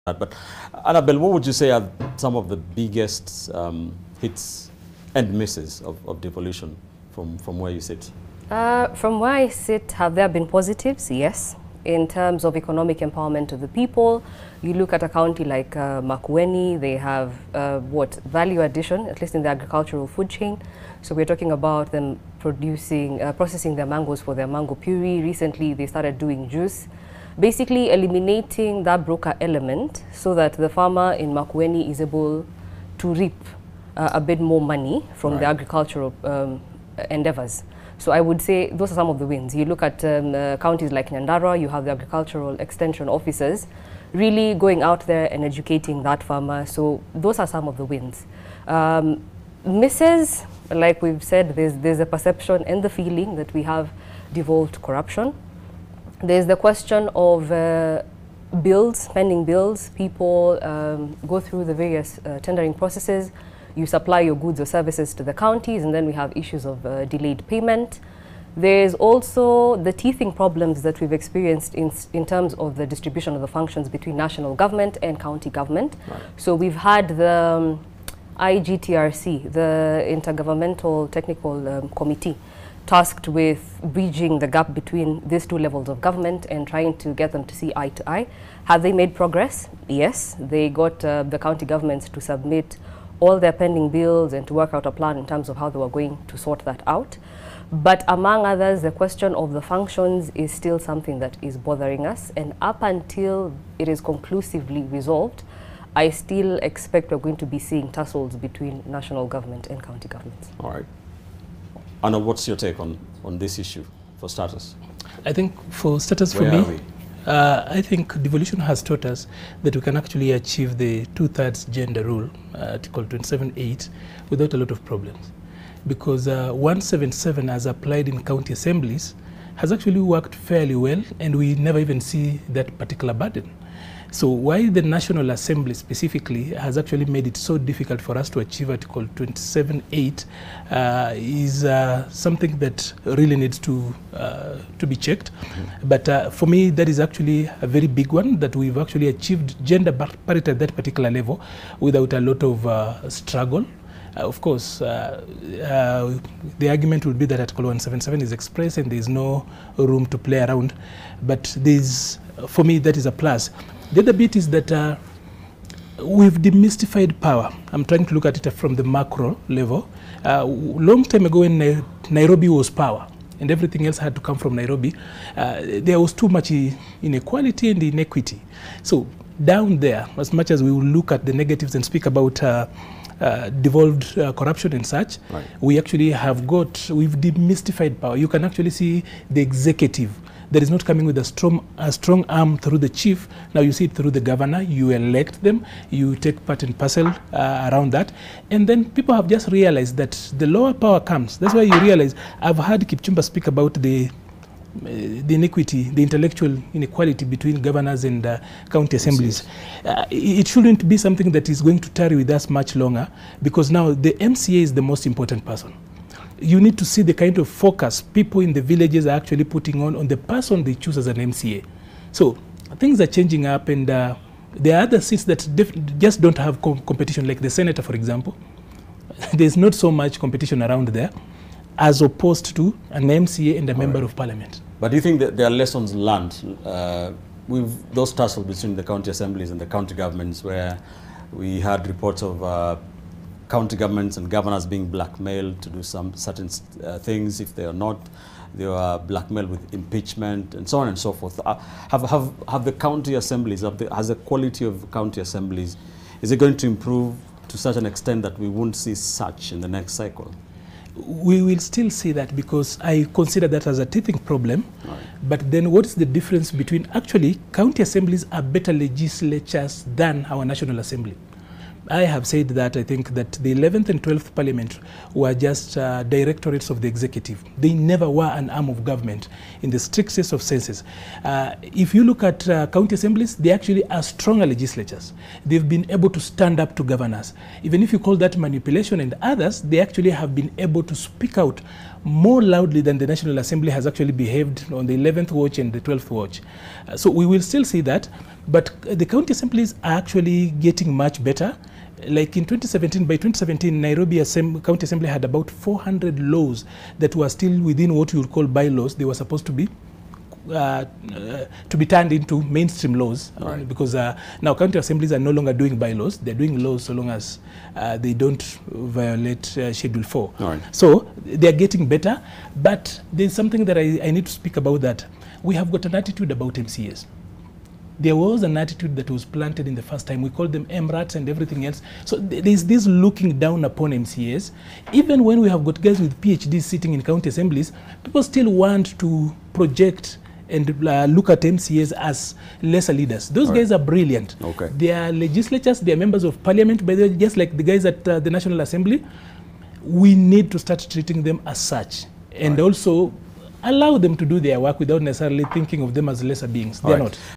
But Annabelle, what would you say are some of the biggest hits and misses of devolution from where you sit? From where I sit, have there been positives? Yes. In terms of economic empowerment of the people, you look at a county like Makueni, they have value addition, at least in the agricultural food chain. So we're talking about them processing their mangoes for their mango puree. Recently, they started doing juice. Basically eliminating that broker element so that the farmer in Makueni is able to reap a bit more money from the agricultural endeavors. So I would say those are some of the wins. You look at counties like Nyandarua, you have the agricultural extension officers really going out there and educating that farmer. So those are some of the wins. Misses, like we've said, there's a perception and the feeling that we have devolved corruption. There's the question of bills, pending bills. People go through the various tendering processes. You supply your goods or services to the counties, and then we have issues of delayed payment. There's also the teething problems that we've experienced in terms of the distribution of the functions between national government and county government. Right. So we've had the IGTRC, the Intergovernmental Technical Committee, tasked with bridging the gap between these two levels of government and trying to get them to see eye to eye. Have they made progress? Yes. They got the county governments to submit all their pending bills and to work out a plan in terms of how they were going to sort that out. But among others, the question of the functions is still something that is bothering us. And up until it is conclusively resolved, I still expect we're going to be seeing tussles between national government and county governments. All right. Anna, what's your take on this issue for starters? I think for starters, for me, I think devolution has taught us that we can actually achieve the 2/3 gender rule, Article 27(8), without a lot of problems. Because 177 as applied in county assemblies has actually worked fairly well, and we never even see that particular burden. So why the National Assembly specifically has actually made it so difficult for us to achieve Article 27(8) is something that really needs to be checked. But for me, that is actually a very big one, that we've actually achieved gender parity at that particular level without a lot of struggle. Of course, the argument would be that Article 177 is express and there is no room to play around. But for me, that is a plus. The other bit is that we've demystified power. I'm trying to look at it from the macro level. Long time ago when Nairobi was power and everything else had to come from Nairobi, there was too much inequality and inequity. So down there, as much as we will look at the negatives and speak about devolved corruption and such, we actually we've demystified power. You can actually see the executive that is not coming with a strong arm through the chief. Now you see it through the governor, you elect them, you take part and parcel around that. And then people have just realized that the lower power comes. That's why you realize, I've heard Kipchumba speak about the inequity, the intellectual inequality between governors and county assemblies. It shouldn't be something that is going to tarry with us much longer, because now the MCA is the most important person. You need to see the kind of focus people in the villages are actually putting on the person they choose as an MCA. So things are changing up, and there are other seats that just don't have competition, like the senator, for example. There's not so much competition around there, as opposed to an MCA and a member of parliament. But do you think that there are lessons learned with those tussles between the county assemblies and the county governments, where we had reports of county governments and governors being blackmailed to do some certain things? If they are not, they are blackmailed with impeachment and so on and so forth. Have the county assemblies, has the quality of county assemblies, is it going to improve to such an extent that we won't see such in the next cycle? We will still see that, because I consider that as a teething problem. But then what is the difference between, actually, county assemblies are better legislatures than our National Assembly. I have said that I think that the 11th and 12th Parliament were just directorates of the executive. They never were an arm of government in the strictest of senses. If you look at county assemblies, they actually are stronger legislatures. They've been able to stand up to governors. Even if you call that manipulation and others, they actually have been able to speak out more loudly than the National Assembly has actually behaved on the 11th watch and the 12th watch. So we will still see that. But the county assemblies are actually getting much better. Like in 2017, by 2017, Nairobi County Assembly had about 400 laws that were still within what you would call bylaws. They were supposed to be turned into mainstream laws, right. Because now county assemblies are no longer doing bylaws. They're doing laws so long as they don't violate Schedule 4. Right. So they're getting better, but there's something that I need to speak about, that we have got an attitude about MCAs. There was an attitude that was planted in the first time. We called them MRATs and everything else. So there's this looking down upon MCAs. Even when we have got guys with PhDs sitting in county assemblies, people still want to project and look at MCAs as lesser leaders. Those guys are brilliant. Okay. They are legislatures, they are members of parliament, by the way, just like the guys at the National Assembly. We need to start treating them as such, and also allow them to do their work without necessarily thinking of them as lesser beings. They're not.